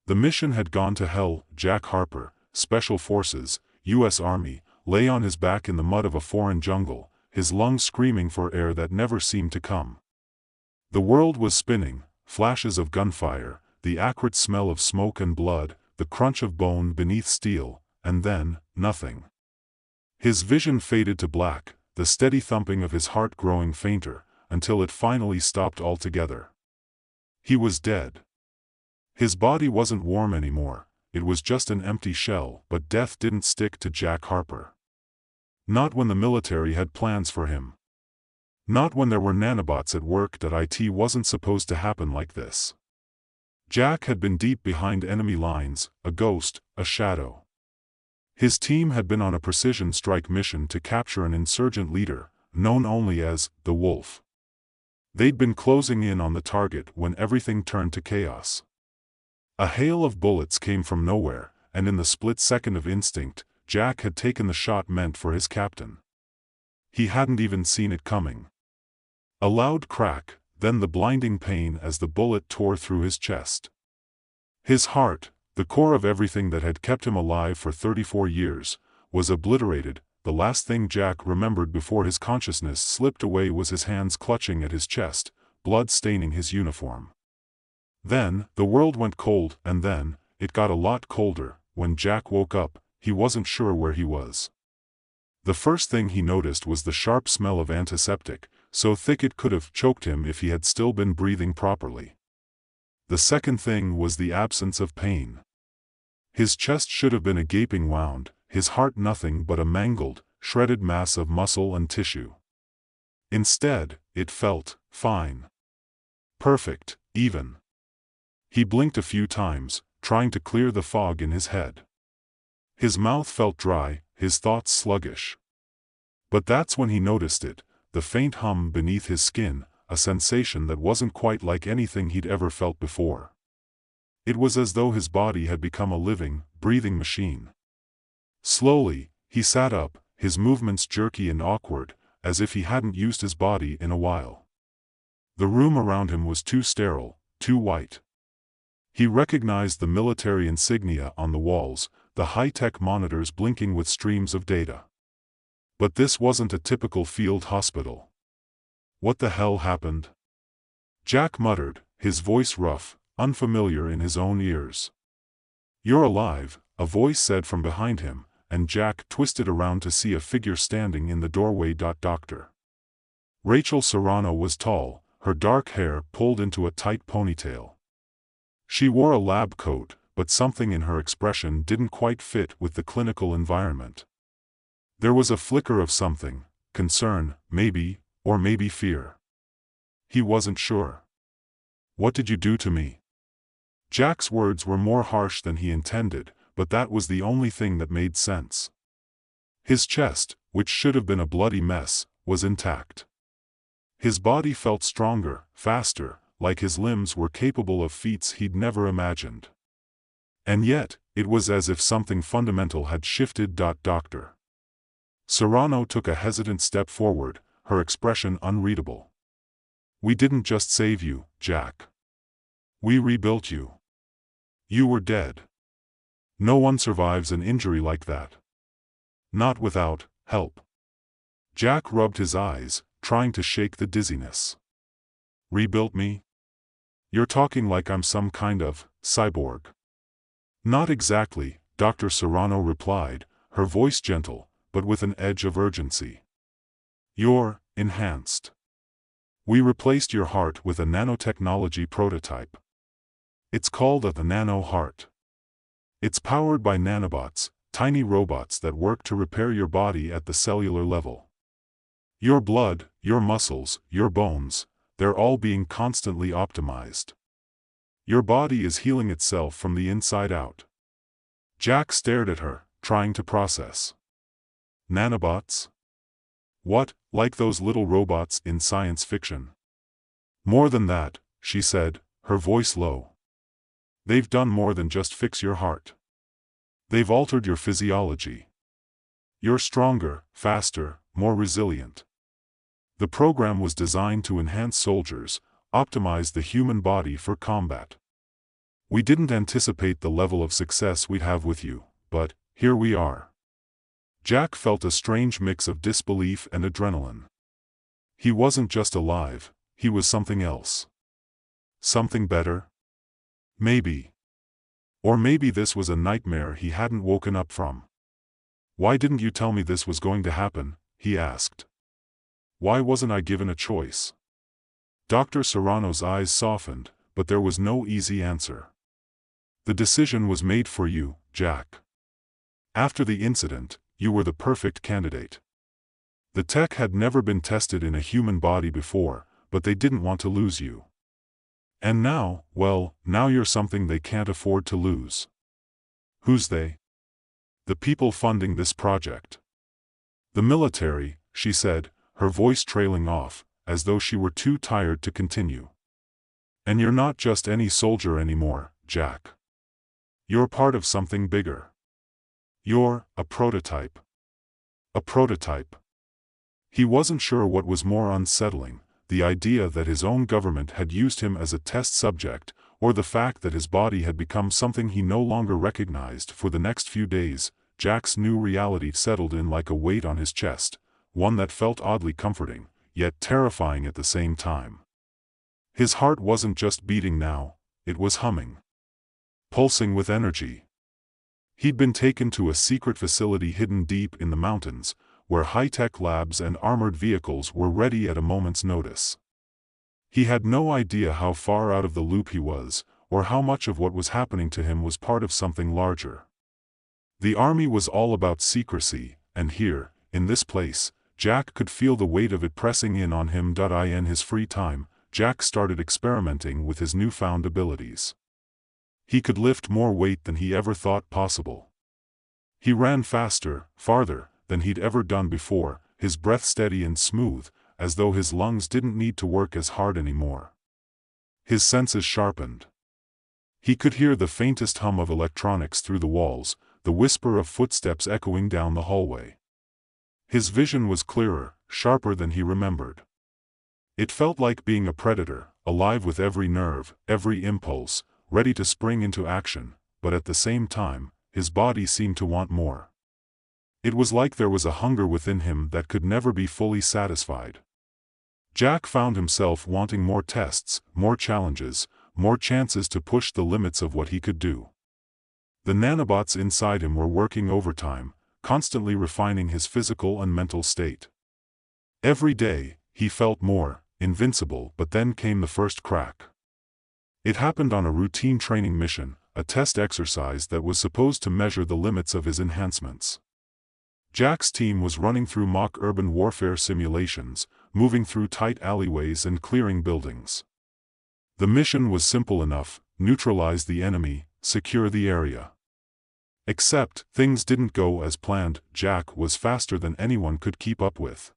The mission had gone to hell. Jack Harper, Special Forces, U.S. Army, lay on his back in the mud of a foreign jungle, his lungs screaming for air that never seemed to come. The world was spinning, flashes of gunfire, the acrid smell of smoke and blood, the crunch of bone beneath steel, and then, nothing. His vision faded to black, the steady thumping of his heart growing fainter, until it finally stopped altogether. He was dead. His body wasn't warm anymore, it was just an empty shell, but death didn't stick to Jack Harper. Not when the military had plans for him. Not when there were nanobots at work. It wasn't supposed to happen like this. Jack had been deep behind enemy lines, a ghost, a shadow. His team had been on a precision strike mission to capture an insurgent leader, known only as the Wolf. They'd been closing in on the target when everything turned to chaos. A hail of bullets came from nowhere, and in the split second of instinct, Jack had taken the shot meant for his captain. He hadn't even seen it coming. A loud crack, then the blinding pain as the bullet tore through his chest. His heart, the core of everything that had kept him alive for 34 years, was obliterated. The last thing Jack remembered before his consciousness slipped away was his hands clutching at his chest, blood staining his uniform. Then, the world went cold, and then, it got a lot colder. When Jack woke up, he wasn't sure where he was. The first thing he noticed was the sharp smell of antiseptic, so thick it could have choked him if he had still been breathing properly. The second thing was the absence of pain. His chest should have been a gaping wound, his heart nothing but a mangled, shredded mass of muscle and tissue. Instead, it felt fine. Perfect, even. He blinked a few times, trying to clear the fog in his head. His mouth felt dry, his thoughts sluggish. But that's when he noticed it, the faint hum beneath his skin, a sensation that wasn't quite like anything he'd ever felt before. It was as though his body had become a living, breathing machine. Slowly, he sat up, his movements jerky and awkward, as if he hadn't used his body in a while. The room around him was too sterile, too white. He recognized the military insignia on the walls, the high-tech monitors blinking with streams of data. But this wasn't a typical field hospital. What the hell happened? Jack muttered, his voice rough, unfamiliar in his own ears. "You're alive," a voice said from behind him, and Jack twisted around to see a figure standing in the doorway. Doctor Rachel Serrano was tall, her dark hair pulled into a tight ponytail. She wore a lab coat, but something in her expression didn't quite fit with the clinical environment. There was a flicker of something, concern, maybe, or maybe fear. He wasn't sure. "What did you do to me?" Jack's words were more harsh than he intended, but that was the only thing that made sense. His chest, which should have been a bloody mess, was intact. His body felt stronger, faster, like his limbs were capable of feats he'd never imagined. And yet, it was as if something fundamental had shifted. Doctor Serrano took a hesitant step forward, her expression unreadable. "We didn't just save you, Jack. We rebuilt you. You were dead. No one survives an injury like that. Not without help." Jack rubbed his eyes, trying to shake the dizziness. "Rebuilt me? You're talking like I'm some kind of cyborg." "Not exactly," Dr. Serrano replied, her voice gentle, but with an edge of urgency. "You're enhanced. We replaced your heart with a nanotechnology prototype. It's called the nano heart. It's powered by nanobots, tiny robots that work to repair your body at the cellular level. Your blood, your muscles, your bones, they're all being constantly optimized. Your body is healing itself from the inside out." Jack stared at her, trying to process. "Nanobots? What, like those little robots in science fiction?" "More than that," she said, her voice low. "They've done more than just fix your heart. They've altered your physiology. You're stronger, faster, more resilient. The program was designed to enhance soldiers, optimize the human body for combat. We didn't anticipate the level of success we'd have with you, but here we are." Jack felt a strange mix of disbelief and adrenaline. He wasn't just alive, he was something else. Something better? Maybe. Or maybe this was a nightmare he hadn't woken up from. "Why didn't you tell me this was going to happen?" he asked. "Why wasn't I given a choice?" Dr. Serrano's eyes softened, but there was no easy answer. "The decision was made for you, Jack. After the incident, you were the perfect candidate. The tech had never been tested in a human body before, but they didn't want to lose you. And now, well, now you're something they can't afford to lose." "Who's they?" "The people funding this project. The military," she said, her voice trailing off, as though she were too tired to continue. "And you're not just any soldier anymore, Jack. You're part of something bigger. You're a prototype." A prototype. He wasn't sure what was more unsettling, the idea that his own government had used him as a test subject, or the fact that his body had become something he no longer recognized. For the next few days, Jack's new reality settled in like a weight on his chest, one that felt oddly comforting, yet terrifying at the same time. His heart wasn't just beating now, it was humming. Pulsing with energy. He'd been taken to a secret facility hidden deep in the mountains, where high-tech labs and armored vehicles were ready at a moment's notice. He had no idea how far out of the loop he was, or how much of what was happening to him was part of something larger. The army was all about secrecy, and here, in this place, Jack could feel the weight of it pressing in on him. In his free time, Jack started experimenting with his newfound abilities. He could lift more weight than he ever thought possible. He ran faster, farther, than he'd ever done before, his breath steady and smooth, as though his lungs didn't need to work as hard anymore. His senses sharpened. He could hear the faintest hum of electronics through the walls, the whisper of footsteps echoing down the hallway. His vision was clearer, sharper than he remembered. It felt like being a predator, alive with every nerve, every impulse, ready to spring into action, but at the same time, his body seemed to want more. It was like there was a hunger within him that could never be fully satisfied. Jack found himself wanting more tests, more challenges, more chances to push the limits of what he could do. The nanobots inside him were working overtime, constantly refining his physical and mental state. Every day, he felt more invincible, but then came the first crack. It happened on a routine training mission, a test exercise that was supposed to measure the limits of his enhancements. Jack's team was running through mock urban warfare simulations, moving through tight alleyways and clearing buildings. The mission was simple enough: neutralize the enemy, secure the area. Except, things didn't go as planned. Jack was faster than anyone could keep up with.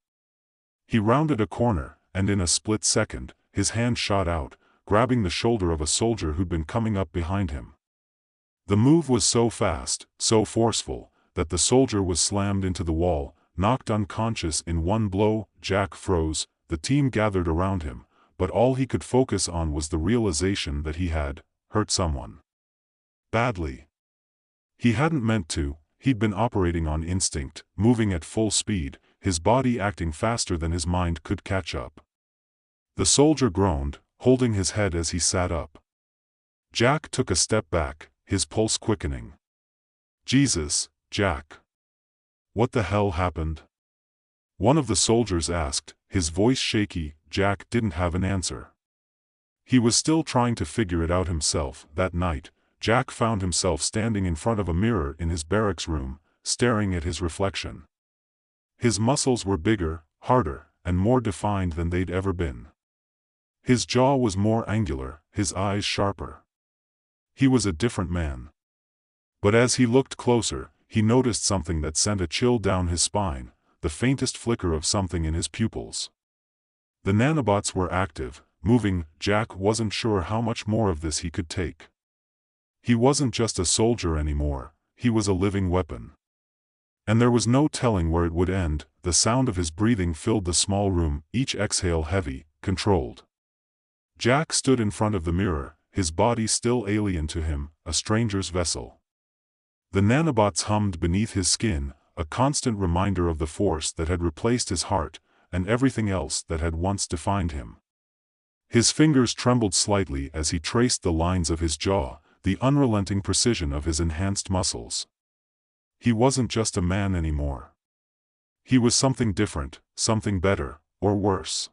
He rounded a corner, and in a split second, his hand shot out, grabbing the shoulder of a soldier who'd been coming up behind him. The move was so fast, so forceful, that the soldier was slammed into the wall, knocked unconscious in one blow. Jack froze. The team gathered around him, but all he could focus on was the realization that he had hurt someone. Badly. He hadn't meant to. He'd been operating on instinct, moving at full speed, his body acting faster than his mind could catch up. The soldier groaned, holding his head as he sat up. Jack took a step back, his pulse quickening. "Jesus, Jack. What the hell happened?" one of the soldiers asked, his voice shaky. Jack didn't have an answer. He was still trying to figure it out himself. That night, Jack found himself standing in front of a mirror in his barracks room, staring at his reflection. His muscles were bigger, harder, and more defined than they'd ever been. His jaw was more angular, his eyes sharper. He was a different man. But as he looked closer, he noticed something that sent a chill down his spine, the faintest flicker of something in his pupils. The nanobots were active, moving. Jack wasn't sure how much more of this he could take. He wasn't just a soldier anymore, he was a living weapon. And there was no telling where it would end. The sound of his breathing filled the small room, each exhale heavy, controlled. Jack stood in front of the mirror, his body still alien to him, a stranger's vessel. The nanobots hummed beneath his skin, a constant reminder of the force that had replaced his heart, and everything else that had once defined him. His fingers trembled slightly as he traced the lines of his jaw, the unrelenting precision of his enhanced muscles. He wasn't just a man anymore. He was something different, something better, or worse.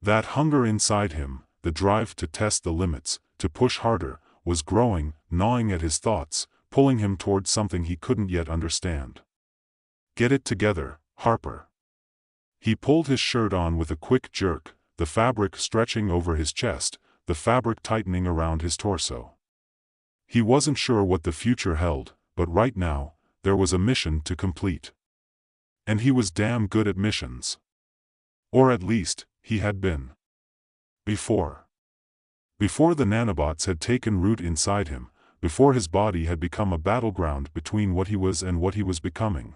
That hunger inside him, the drive to test the limits, to push harder, was growing, gnawing at his thoughts, pulling him towards something he couldn't yet understand. "Get it together, Harper." He pulled his shirt on with a quick jerk, the fabric stretching over his chest, the fabric tightening around his torso. He wasn't sure what the future held, but right now, there was a mission to complete. And he was damn good at missions. Or at least, he had been. Before the nanobots had taken root inside him, before his body had become a battleground between what he was and what he was becoming.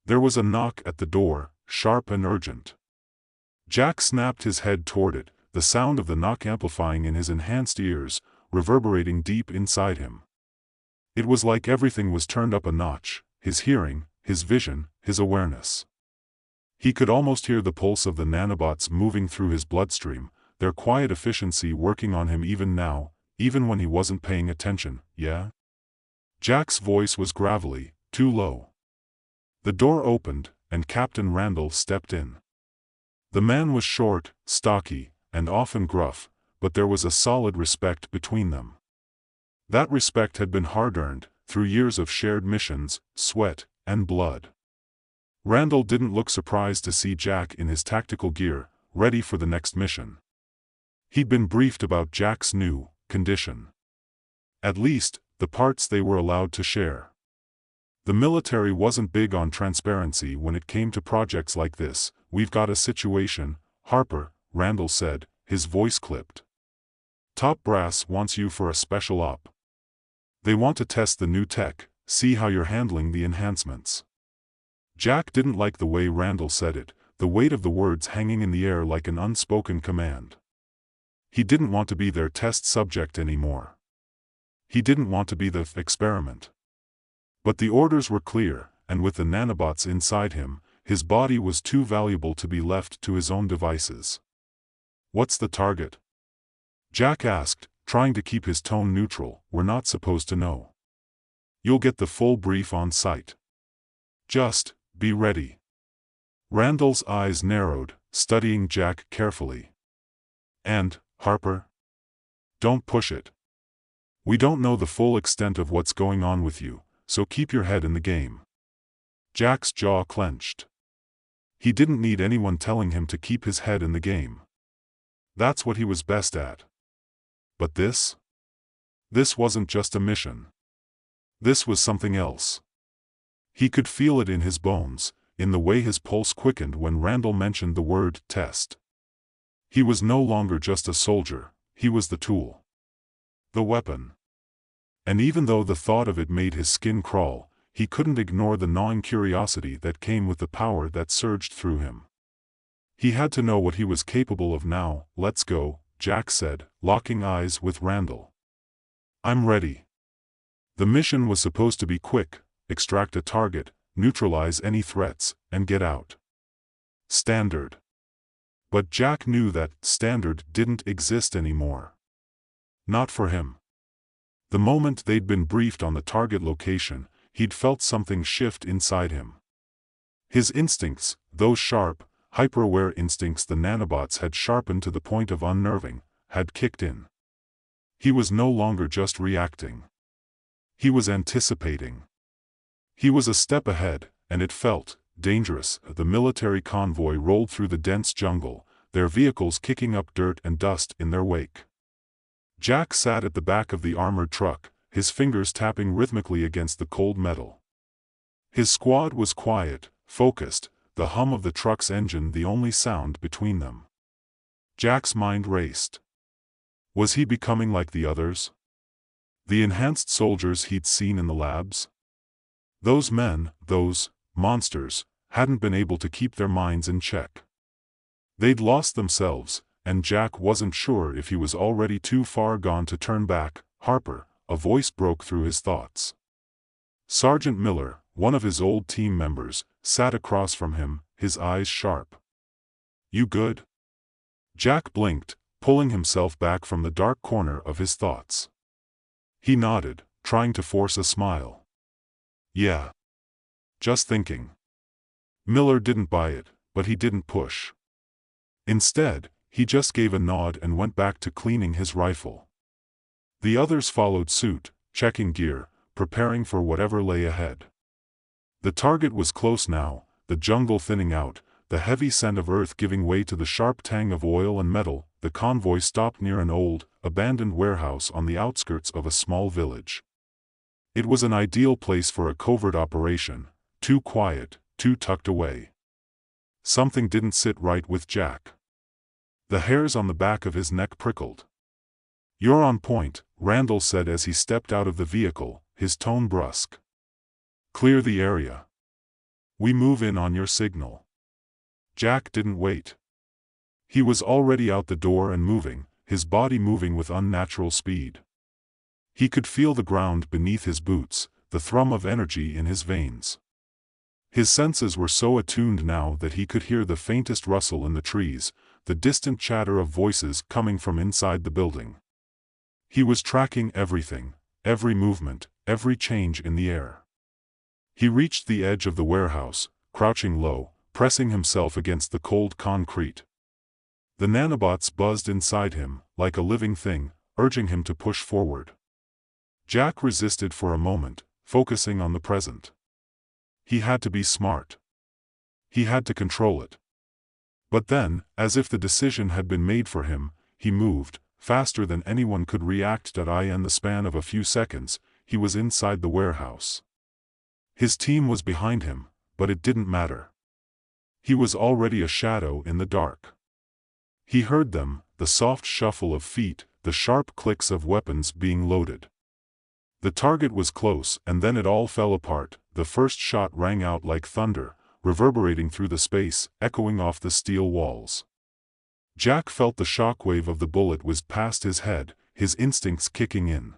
There was a knock at the door, sharp and urgent. Jack snapped his head toward it, the sound of the knock amplifying in his enhanced ears, reverberating deep inside him. It was like everything was turned up a notch, his hearing, his vision, his awareness. He could almost hear the pulse of the nanobots moving through his bloodstream, their quiet efficiency working on him even now, even when he wasn't paying attention. "Yeah?" Jack's voice was gravelly, too low. The door opened, and Captain Randall stepped in. The man was short, stocky, and often gruff, but there was a solid respect between them. That respect had been hard-earned, through years of shared missions, sweat, and blood. Randall didn't look surprised to see Jack in his tactical gear, ready for the next mission. He'd been briefed about Jack's new condition. At least, the parts they were allowed to share. The military wasn't big on transparency when it came to projects like this. "We've got a situation, Harper," Randall said, his voice clipped. "Top brass wants you for a special op. They want to test the new tech, see how you're handling the enhancements." Jack didn't like the way Randall said it, the weight of the words hanging in the air like an unspoken command. He didn't want to be their test subject anymore. He didn't want to be the experiment. But the orders were clear, and with the nanobots inside him, his body was too valuable to be left to his own devices. "What's the target?" Jack asked, trying to keep his tone neutral. "We're not supposed to know. You'll get the full brief on site. Just be ready." Randall's eyes narrowed, studying Jack carefully. "And, Harper? Don't push it. We don't know the full extent of what's going on with you, so keep your head in the game." Jack's jaw clenched. He didn't need anyone telling him to keep his head in the game. That's what he was best at. But this? This wasn't just a mission. This was something else. He could feel it in his bones, in the way his pulse quickened when Randall mentioned the word test. He was no longer just a soldier, he was the tool. The weapon. And even though the thought of it made his skin crawl, he couldn't ignore the gnawing curiosity that came with the power that surged through him. He had to know what he was capable of now. "Let's go," Jack said, locking eyes with Randall. "I'm ready." The mission was supposed to be quick: extract a target, neutralize any threats, and get out. Standard. But Jack knew that standard didn't exist anymore. Not for him. The moment they'd been briefed on the target location, he'd felt something shift inside him. His instincts, those sharp, hyper-aware instincts the nanobots had sharpened to the point of unnerving, had kicked in. He was no longer just reacting. He was anticipating. He was a step ahead, and it felt dangerous. The military convoy rolled through the dense jungle, their vehicles kicking up dirt and dust in their wake. Jack sat at the back of the armored truck, his fingers tapping rhythmically against the cold metal. His squad was quiet, focused, the hum of the truck's engine the only sound between them. Jack's mind raced. Was he becoming like the others? The enhanced soldiers he'd seen in the labs? Those men, those monsters, hadn't been able to keep their minds in check. They'd lost themselves, and Jack wasn't sure if he was already too far gone to turn back. "Harper," a voice broke through his thoughts. Sergeant Miller, one of his old team members, sat across from him, his eyes sharp. "You good?" Jack blinked, pulling himself back from the dark corner of his thoughts. He nodded, trying to force a smile. "Yeah. Just thinking." Miller didn't buy it, but he didn't push. Instead, he just gave a nod and went back to cleaning his rifle. The others followed suit, checking gear, preparing for whatever lay ahead. The target was close now, the jungle thinning out, the heavy scent of earth giving way to the sharp tang of oil and metal. The convoy stopped near an old, abandoned warehouse on the outskirts of a small village. It was an ideal place for a covert operation, too quiet, too tucked away. Something didn't sit right with Jack. The hairs on the back of his neck prickled. "You're on point," Randall said as he stepped out of the vehicle, his tone brusque. "Clear the area. We move in on your signal." Jack didn't wait. He was already out the door and moving, his body moving with unnatural speed. He could feel the ground beneath his boots, the thrum of energy in his veins. His senses were so attuned now that he could hear the faintest rustle in the trees, the distant chatter of voices coming from inside the building. He was tracking everything, every movement, every change in the air. He reached the edge of the warehouse, crouching low, pressing himself against the cold concrete. The nanobots buzzed inside him, like a living thing, urging him to push forward. Jack resisted for a moment, focusing on the present. He had to be smart. He had to control it. But then, as if the decision had been made for him, he moved, faster than anyone could react. In the span of a few seconds, he was inside the warehouse. His team was behind him, but it didn't matter. He was already a shadow in the dark. He heard them, the soft shuffle of feet, the sharp clicks of weapons being loaded. The target was close, and then it all fell apart. The first shot rang out like thunder, reverberating through the space, echoing off the steel walls. Jack felt the shockwave of the bullet whiz past his head, his instincts kicking in.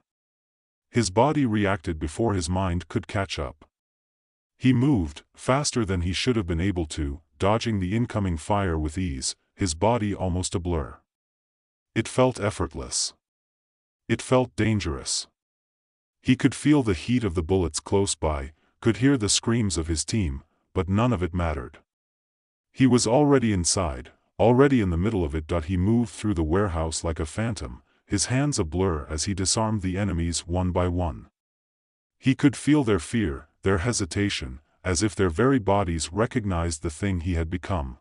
His body reacted before his mind could catch up. He moved, faster than he should have been able to, dodging the incoming fire with ease, his body almost a blur. It felt effortless. It felt dangerous. He could feel the heat of the bullets close by, could hear the screams of his team, but none of it mattered. He was already inside, already in the middle of it. He moved through the warehouse like a phantom, his hands a blur as he disarmed the enemies one by one. He could feel their fear, their hesitation, as if their very bodies recognized the thing he had become.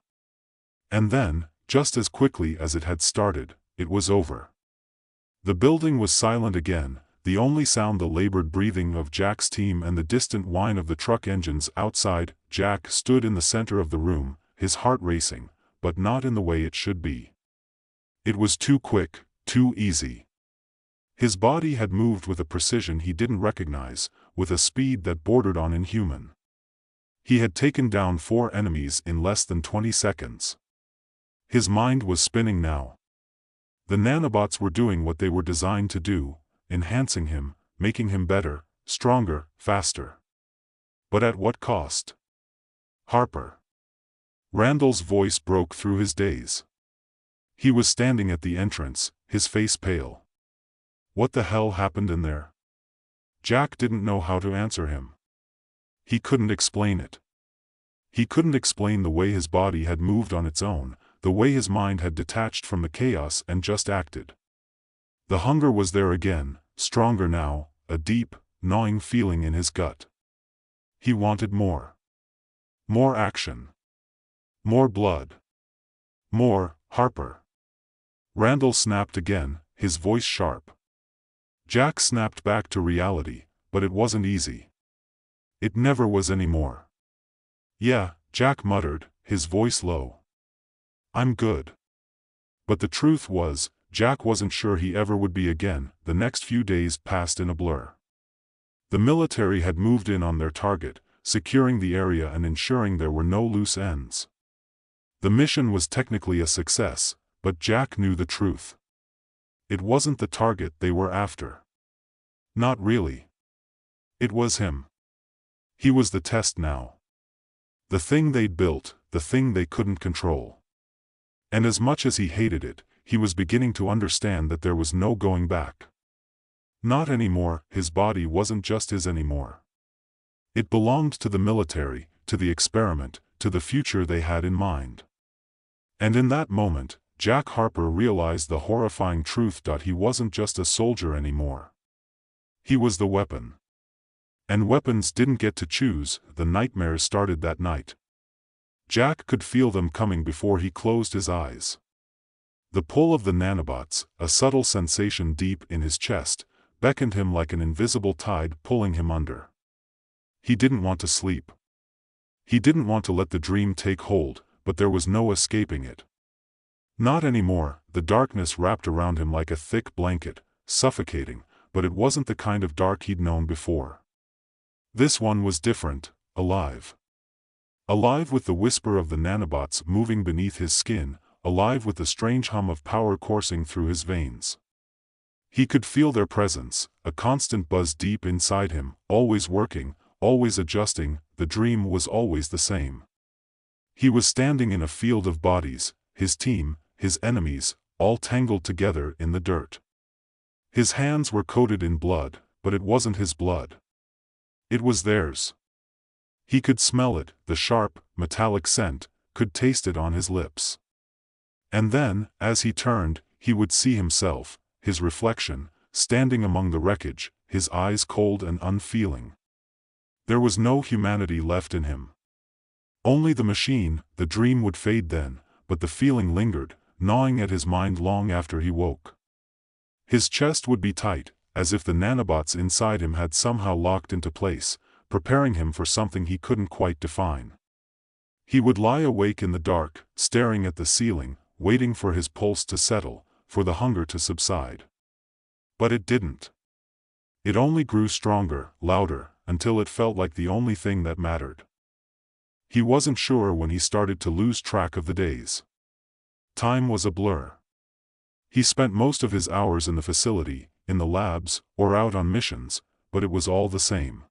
And then, just as quickly as it had started, it was over. The building was silent again, the only sound the labored breathing of Jack's team and the distant whine of the truck engines outside. Jack stood in the center of the room, his heart racing, but not in the way it should be. It was too quick, too easy. His body had moved with a precision he didn't recognize, with a speed that bordered on inhuman. He had taken down 4 enemies in less than 20 seconds. His mind was spinning now. The nanobots were doing what they were designed to do, enhancing him, making him better, stronger, faster. But at what cost? "Harper." Randall's voice broke through his daze. He was standing at the entrance, his face pale. What the hell happened in there? Jack didn't know how to answer him. He couldn't explain it. He couldn't explain the way his body had moved on its own, the way his mind had detached from the chaos and just acted. The hunger was there again, stronger now, a deep, gnawing feeling in his gut. He wanted more. More action. More blood. More, Harper. Randall snapped again, his voice sharp. Jack snapped back to reality, but it wasn't easy. It never was anymore. "Yeah," Jack muttered, his voice low. "I'm good." But the truth was, Jack wasn't sure he ever would be again. The next few days passed in a blur. The military had moved in on their target, securing the area and ensuring there were no loose ends. The mission was technically a success, But Jack knew the truth. It wasn't the target they were after. Not really. It was him. He was the test now. The thing they'd built, the thing they couldn't control. And as much as he hated it, he was beginning to understand that there was no going back. Not anymore. His body wasn't just his anymore. It belonged to the military, to the experiment, to the future they had in mind. And in that moment, Jack Harper realized the horrifying truth that he wasn't just a soldier anymore. He was the weapon. And weapons didn't get to choose. The nightmares started that night. Jack could feel them coming before he closed his eyes. The pull of the nanobots, a subtle sensation deep in his chest, beckoned him like an invisible tide pulling him under. He didn't want to sleep. He didn't want to let the dream take hold, but there was no escaping it. Not anymore. The darkness wrapped around him like a thick blanket, suffocating, but it wasn't the kind of dark he'd known before. This one was different, alive. Alive with the whisper of the nanobots moving beneath his skin, alive with the strange hum of power coursing through his veins. He could feel their presence, a constant buzz deep inside him, always working, always adjusting. The dream was always the same. He was standing in a field of bodies, his team, his enemies, all tangled together in the dirt. His hands were coated in blood, but it wasn't his blood. It was theirs. He could smell it, the sharp, metallic scent, could taste it on his lips. And then, as he turned, he would see himself, his reflection, standing among the wreckage, his eyes cold and unfeeling. There was no humanity left in him. Only the machine. The dream would fade then, but the feeling lingered, gnawing at his mind long after he woke. His chest would be tight, as if the nanobots inside him had somehow locked into place, preparing him for something he couldn't quite define. He would lie awake in the dark, staring at the ceiling, waiting for his pulse to settle, for the hunger to subside. But it didn't. It only grew stronger, louder, until it felt like the only thing that mattered. He wasn't sure when he started to lose track of the days. Time was a blur. He spent most of his hours in the facility, in the labs, or out on missions, but it was all the same.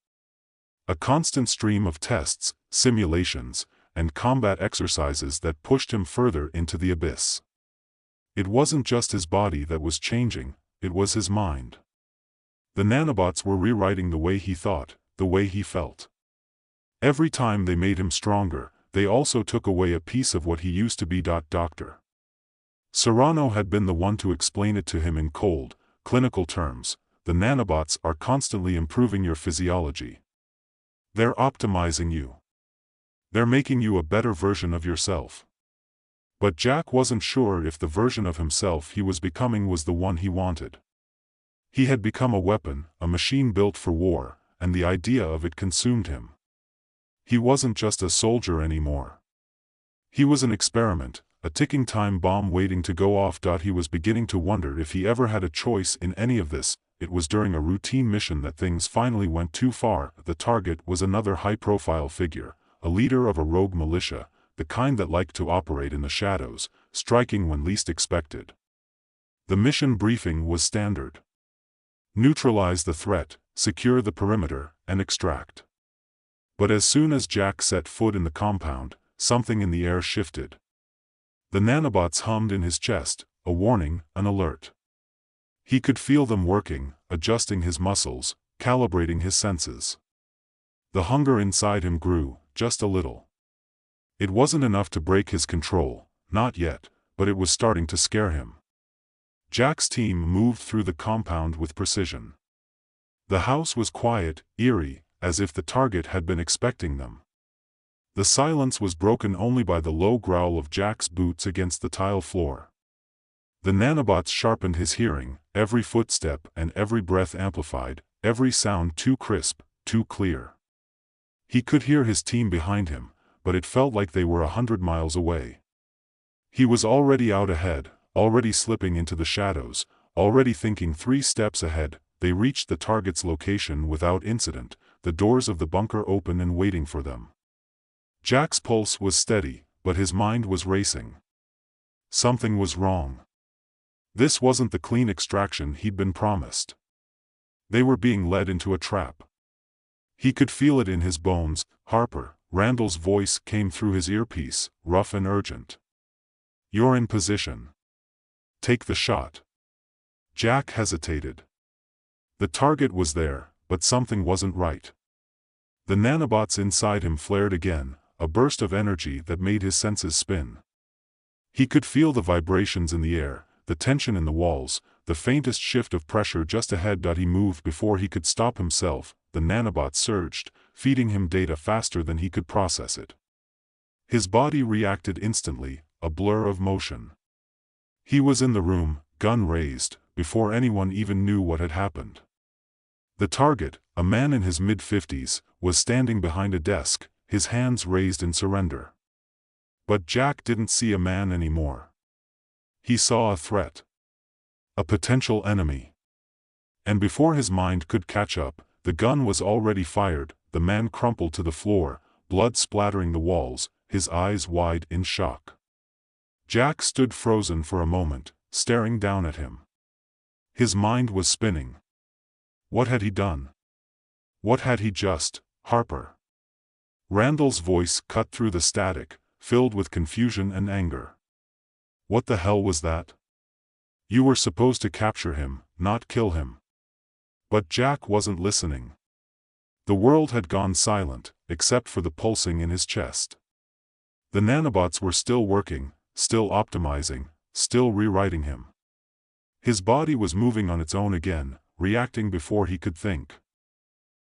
A constant stream of tests, simulations, and combat exercises that pushed him further into the abyss. It wasn't just his body that was changing, it was his mind. The nanobots were rewriting the way he thought, the way he felt. Every time they made him stronger, they also took away a piece of what he used to be. Doctor Serrano had been the one to explain it to him in cold, clinical terms. The nanobots are constantly improving your physiology. They're optimizing you. They're making you a better version of yourself. But Jack wasn't sure if the version of himself he was becoming was the one he wanted. He had become a weapon, a machine built for war, and the idea of it consumed him. He wasn't just a soldier anymore. He was an experiment, a ticking time bomb waiting to go off. He was beginning to wonder if he ever had a choice in any of this. It was during a routine mission that things finally went too far. The target was another high-profile figure, a leader of a rogue militia, the kind that liked to operate in the shadows, striking when least expected. The mission briefing was standard. Neutralize the threat, secure the perimeter, and extract. But as soon as Jack set foot in the compound, something in the air shifted. The nanobots hummed in his chest, a warning, an alert. He could feel them working, adjusting his muscles, calibrating his senses. The hunger inside him grew, just a little. It wasn't enough to break his control, not yet, but it was starting to scare him. Jack's team moved through the compound with precision. The house was quiet, eerie, as if the target had been expecting them. The silence was broken only by the low growl of Jack's boots against the tile floor. The nanobots sharpened his hearing, every footstep and every breath amplified, every sound too crisp, too clear. He could hear his team behind him, but it felt like they were 100 miles away. He was already out ahead, already slipping into the shadows, already thinking 3 steps ahead. They reached the target's location without incident, the doors of the bunker open and waiting for them. Jack's pulse was steady, but his mind was racing. Something was wrong. This wasn't the clean extraction he'd been promised. They were being led into a trap. He could feel it in his bones. Harper, Randall's voice came through his earpiece, rough and urgent. You're in position. Take the shot. Jack hesitated. The target was there, but something wasn't right. The nanobots inside him flared again, a burst of energy that made his senses spin. He could feel the vibrations in the air, the tension in the walls, the faintest shift of pressure just ahead. He moved before he could stop himself. The nanobots surged, feeding him data faster than he could process it. His body reacted instantly, a blur of motion. He was in the room, gun raised, before anyone even knew what had happened. The target, a man in his mid-50s, was standing behind a desk, his hands raised in surrender. But Jack didn't see a man anymore. He saw a threat. A potential enemy. And before his mind could catch up, the gun was already fired. The man crumpled to the floor, blood splattering the walls, his eyes wide in shock. Jack stood frozen for a moment, staring down at him. His mind was spinning. What had he done? What had he just, Harper? Randall's voice cut through the static, filled with confusion and anger. What the hell was that? You were supposed to capture him, not kill him. But Jack wasn't listening. The world had gone silent, except for the pulsing in his chest. The nanobots were still working, still optimizing, still rewriting him. His body was moving on its own again, reacting before he could think.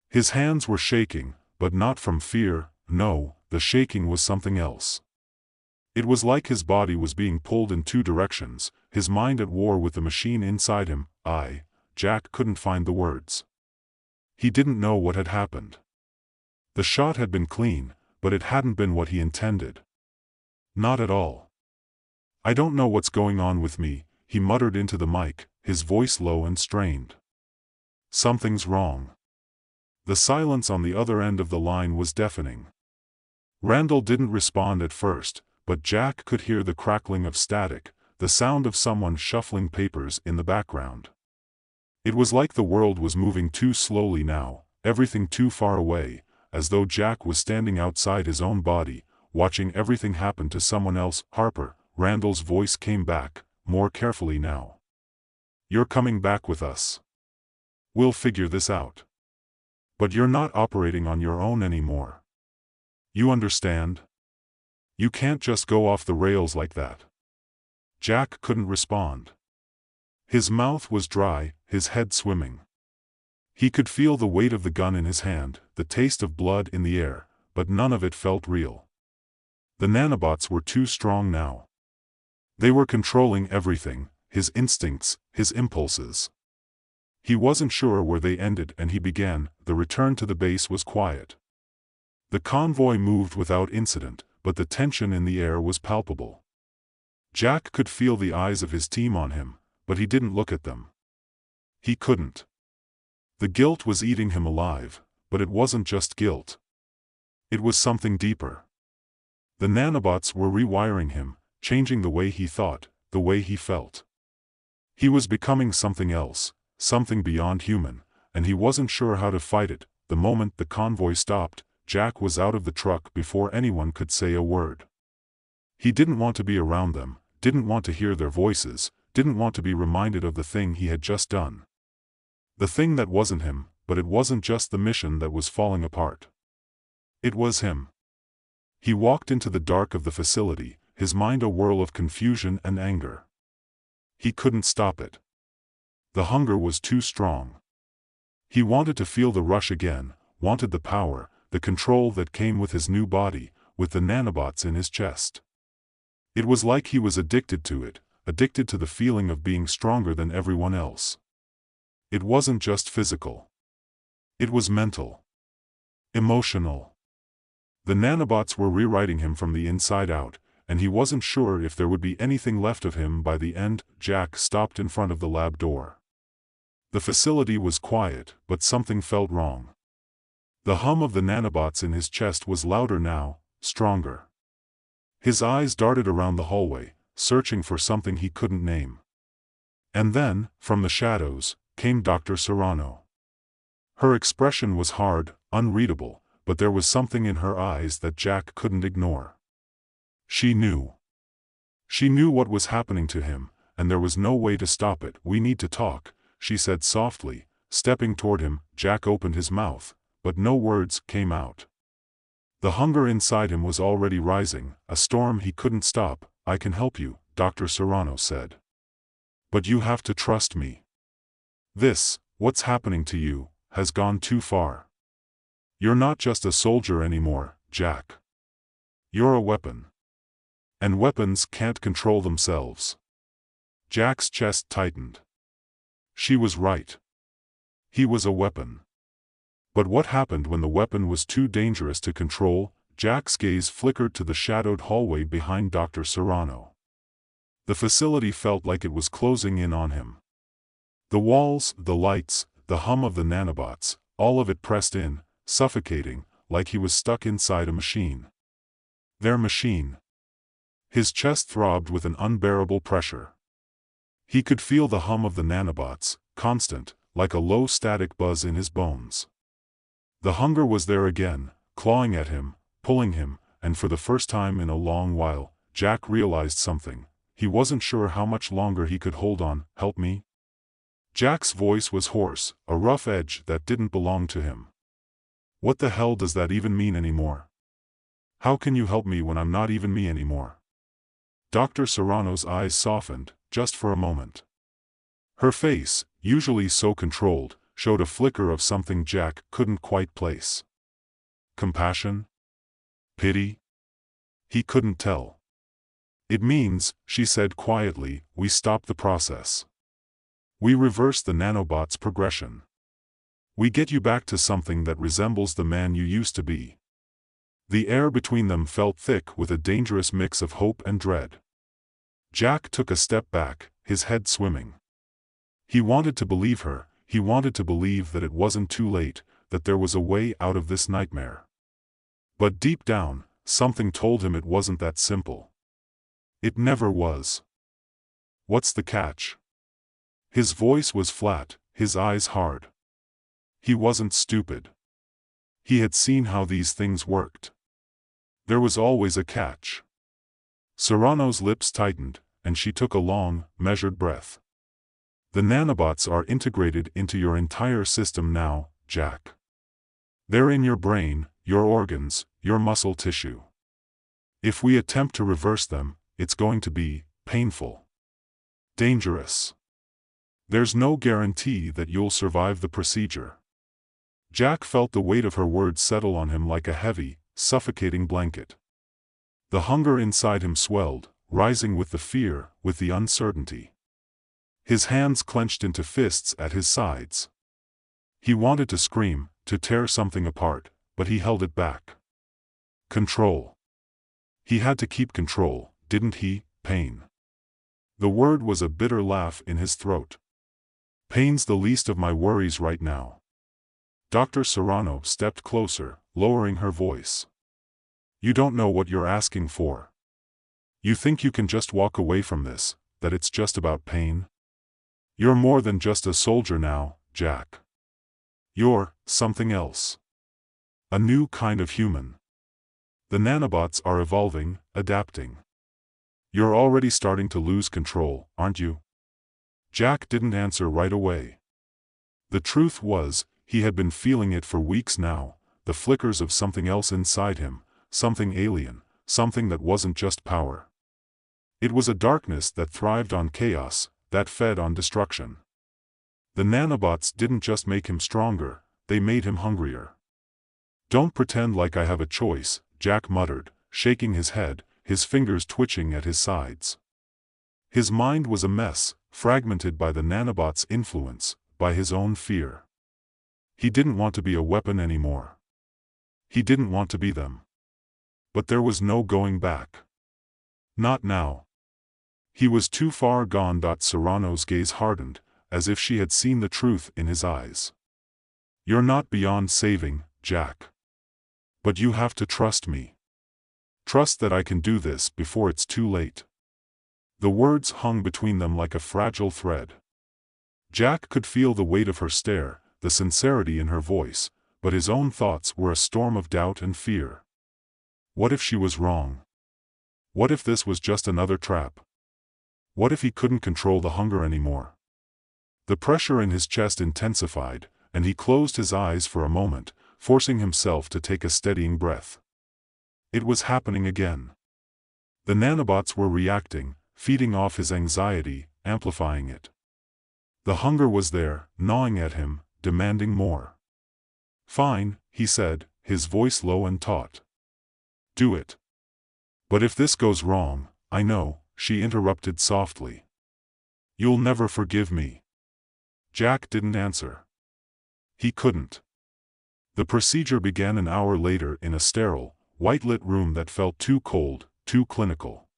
His hands were shaking, but not from fear. No, the shaking was something else. It was like his body was being pulled in two directions, his mind at war with the machine inside him. Jack couldn't find the words. He didn't know what had happened. The shot had been clean, but it hadn't been what he intended. Not at all. I don't know what's going on with me, he muttered into the mic, his voice low and strained. Something's wrong. The silence on the other end of the line was deafening. Randall didn't respond at first, but Jack could hear the crackling of static, the sound of someone shuffling papers in the background. It was like the world was moving too slowly now, everything too far away, as though Jack was standing outside his own body, watching everything happen to someone else. Harper, Randall's voice came back, more carefully now. You're coming back with us. We'll figure this out. But you're not operating on your own anymore. You understand? You can't just go off the rails like that. Jack couldn't respond. His mouth was dry, his head swimming. He could feel the weight of the gun in his hand, the taste of blood in the air, but none of it felt real. The nanobots were too strong now. They were controlling everything, his instincts, his impulses. He wasn't sure where they ended and he began. The return to the base was quiet. The convoy moved without incident, but the tension in the air was palpable. Jack could feel the eyes of his team on him, but he didn't look at them. He couldn't. The guilt was eating him alive, but it wasn't just guilt. It was something deeper. The nanobots were rewiring him, changing the way he thought, the way he felt. He was becoming something else, something beyond human, and he wasn't sure how to fight it. The moment the convoy stopped, Jack was out of the truck before anyone could say a word. He didn't want to be around them, didn't want to hear their voices, didn't want to be reminded of the thing he had just done. The thing that wasn't him, but it wasn't just the mission that was falling apart. It was him. He walked into the dark of the facility, his mind a whirl of confusion and anger. He couldn't stop it. The hunger was too strong. He wanted to feel the rush again, wanted the power, the control that came with his new body, with the nanobots in his chest. It was like he was addicted to it, addicted to the feeling of being stronger than everyone else. It wasn't just physical. It was mental. Emotional. The nanobots were rewriting him from the inside out, and he wasn't sure if there would be anything left of him by the end. Jack stopped in front of the lab door. The facility was quiet, but something felt wrong. The hum of the nanobots in his chest was louder now, stronger. His eyes darted around the hallway, searching for something he couldn't name. And then, from the shadows, came Dr. Serrano. Her expression was hard, unreadable, but there was something in her eyes that Jack couldn't ignore. She knew. She knew what was happening to him, and there was no way to stop it. "We need to talk," she said softly, stepping toward him. Jack opened his mouth, but no words came out. The hunger inside him was already rising, a storm he couldn't stop. "I can help you," Dr. Serrano said. "But you have to trust me. What's happening to you, has gone too far. You're not just a soldier anymore, Jack. You're a weapon. And weapons can't control themselves." Jack's chest tightened. She was right. He was a weapon. But what happened when the weapon was too dangerous to control? Jack's gaze flickered to the shadowed hallway behind Dr. Serrano. The facility felt like it was closing in on him. The walls, the lights, the hum of the nanobots, all of it pressed in, suffocating, like he was stuck inside a machine. Their machine. His chest throbbed with an unbearable pressure. He could feel the hum of the nanobots, constant, like a low static buzz in his bones. The hunger was there again, clawing at him, pulling him, and for the first time in a long while, Jack realized something. He wasn't sure how much longer he could hold on. "Help me?" Jack's voice was hoarse, a rough edge that didn't belong to him. "What the hell does that even mean anymore? How can you help me when I'm not even me anymore?" Dr. Serrano's eyes softened, just for a moment. Her face, usually so controlled, showed a flicker of something Jack couldn't quite place. Compassion? Pity? He couldn't tell. "It means," she said quietly, "we stop the process. We reverse the nanobot's progression. We get you back to something that resembles the man you used to be." The air between them felt thick with a dangerous mix of hope and dread. Jack took a step back, his head swimming. He wanted to believe her, he wanted to believe that it wasn't too late, that there was a way out of this nightmare. But deep down, something told him it wasn't that simple. It never was. "What's the catch?" His voice was flat, his eyes hard. He wasn't stupid. He had seen how these things worked. There was always a catch. Serrano's lips tightened, and she took a long, measured breath. "The nanobots are integrated into your entire system now, Jack. They're in your brain, your organs, your muscle tissue. If we attempt to reverse them, it's going to be painful. Dangerous. There's no guarantee that you'll survive the procedure." Jack felt the weight of her words settle on him like a heavy, suffocating blanket. The hunger inside him swelled, rising with the fear, with the uncertainty. His hands clenched into fists at his sides. He wanted to scream, to tear something apart, but he held it back. Control. He had to keep control, didn't he? Pain. The word was a bitter laugh in his throat. "Pain's the least of my worries right now." Dr. Serrano stepped closer, lowering her voice. "You don't know what you're asking for. You think you can just walk away from this, that it's just about pain? You're more than just a soldier now, Jack. You're something else. A new kind of human. The nanobots are evolving, adapting. You're already starting to lose control, aren't you?" Jack didn't answer right away. The truth was, he had been feeling it for weeks now, the flickers of something else inside him, something alien, something that wasn't just power. It was a darkness that thrived on chaos, that fed on destruction. The nanobots didn't just make him stronger, they made him hungrier. "Don't pretend like I have a choice," Jack muttered, shaking his head, his fingers twitching at his sides. His mind was a mess, fragmented by the nanobots' influence, by his own fear. He didn't want to be a weapon anymore. He didn't want to be them. But there was no going back. Not now. He was too far gone. Serrano's gaze hardened, as if she had seen the truth in his eyes. "You're not beyond saving, Jack. But you have to trust me. Trust that I can do this before it's too late." The words hung between them like a fragile thread. Jack could feel the weight of her stare, the sincerity in her voice, but his own thoughts were a storm of doubt and fear. What if she was wrong? What if this was just another trap? What if he couldn't control the hunger anymore? The pressure in his chest intensified, and he closed his eyes for a moment, forcing himself to take a steadying breath. It was happening again. The nanobots were reacting, feeding off his anxiety, amplifying it. The hunger was there, gnawing at him, demanding more. "Fine," he said, his voice low and taut. "Do it." "But if this goes wrong, I know," she interrupted softly. "You'll never forgive me." Jack didn't answer. He couldn't. The procedure began an hour later in a sterile, white-lit room that felt too cold, too clinical.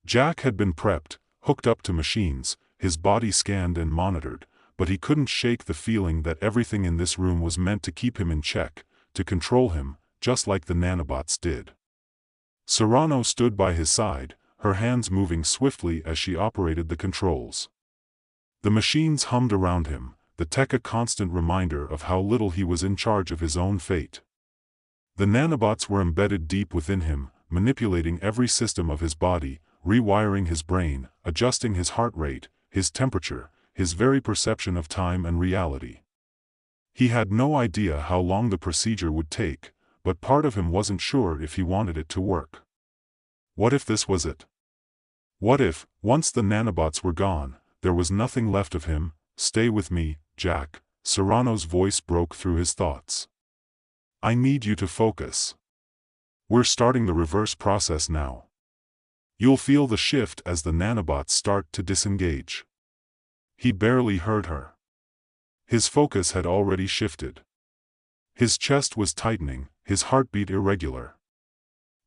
Jack had been prepped, hooked up to machines, his body scanned and monitored, but he couldn't shake the feeling that everything in this room was meant to keep him in check, to control him, just like the nanobots did. Serrano stood by his side, her hands moving swiftly as she operated the controls. The machines hummed around him, the tech a constant reminder of how little he was in charge of his own fate. The nanobots were embedded deep within him, manipulating every system of his body, rewiring his brain, adjusting his heart rate, his temperature, his very perception of time and reality. He had no idea how long the procedure would take, but part of him wasn't sure if he wanted it to work. What if this was it? What if, once the nanobots were gone, there was nothing left of him? "Stay with me, Jack," Serrano's voice broke through his thoughts. "I need you to focus. We're starting the reverse process now. You'll feel the shift as the nanobots start to disengage." He barely heard her. His focus had already shifted. His chest was tightening, his heartbeat irregular.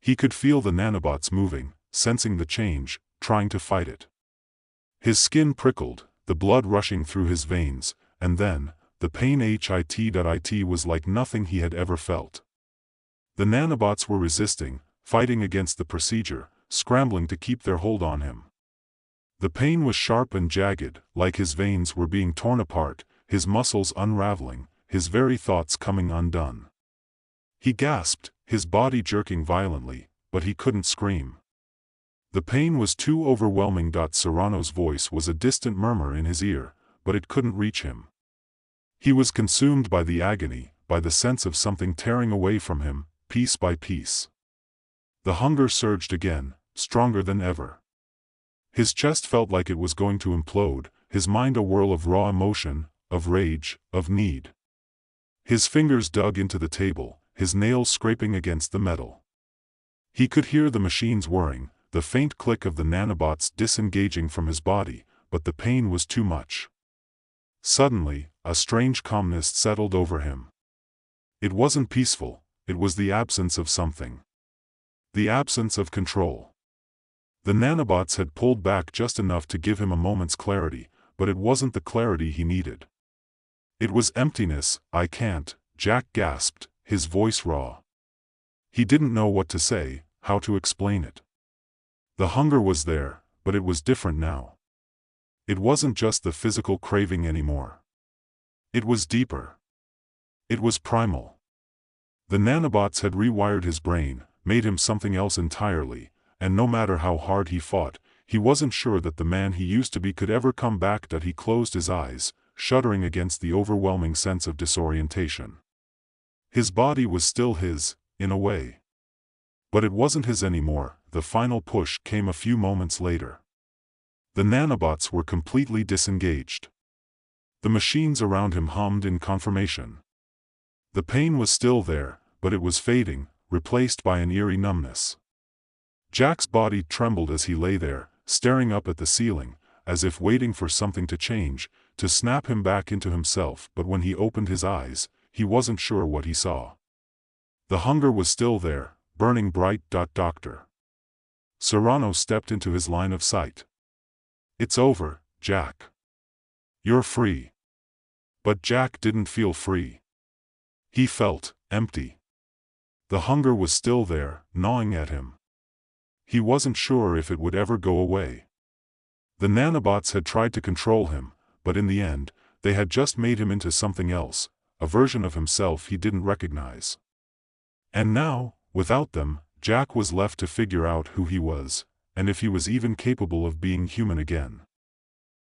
He could feel the nanobots moving, sensing the change, trying to fight it. His skin prickled, the blood rushing through his veins, and then, the pain it was like nothing he had ever felt. The nanobots were resisting, fighting against the procedure, scrambling to keep their hold on him. The pain was sharp and jagged, like his veins were being torn apart, his muscles unraveling, his very thoughts coming undone. He gasped, his body jerking violently, but he couldn't scream. The pain was too overwhelming. Serrano's voice was a distant murmur in his ear, but it couldn't reach him. He was consumed by the agony, by the sense of something tearing away from him, piece by piece. The hunger surged again, stronger than ever. His chest felt like it was going to implode, his mind a whirl of raw emotion, of rage, of need. His fingers dug into the table, his nails scraping against the metal. He could hear the machines whirring, the faint click of the nanobots disengaging from his body, but the pain was too much. Suddenly, a strange calmness settled over him. It wasn't peaceful, it was the absence of something. The absence of control. The nanobots had pulled back just enough to give him a moment's clarity, but it wasn't the clarity he needed. It was emptiness. "I can't," Jack gasped, his voice raw. He didn't know what to say, how to explain it. The hunger was there, but it was different now. It wasn't just the physical craving anymore. It was deeper. It was primal. The nanobots had rewired his brain, made him something else entirely, and no matter how hard he fought, he wasn't sure that the man he used to be could ever come back. He closed his eyes, shuddering against the overwhelming sense of disorientation. His body was still his, in a way. But it wasn't his anymore. The final push came a few moments later. The nanobots were completely disengaged. The machines around him hummed in confirmation. The pain was still there, but it was fading, replaced by an eerie numbness. Jack's body trembled as he lay there, staring up at the ceiling, as if waiting for something to change, to snap him back into himself. But when he opened his eyes, he wasn't sure what he saw. The hunger was still there, burning bright. Doctor Serrano stepped into his line of sight. "It's over, Jack. You're free." But Jack didn't feel free. He felt empty. The hunger was still there, gnawing at him. He wasn't sure if it would ever go away. The nanobots had tried to control him, but in the end, they had just made him into something else, a version of himself he didn't recognize. And now, without them, Jack was left to figure out who he was, and if he was even capable of being human again.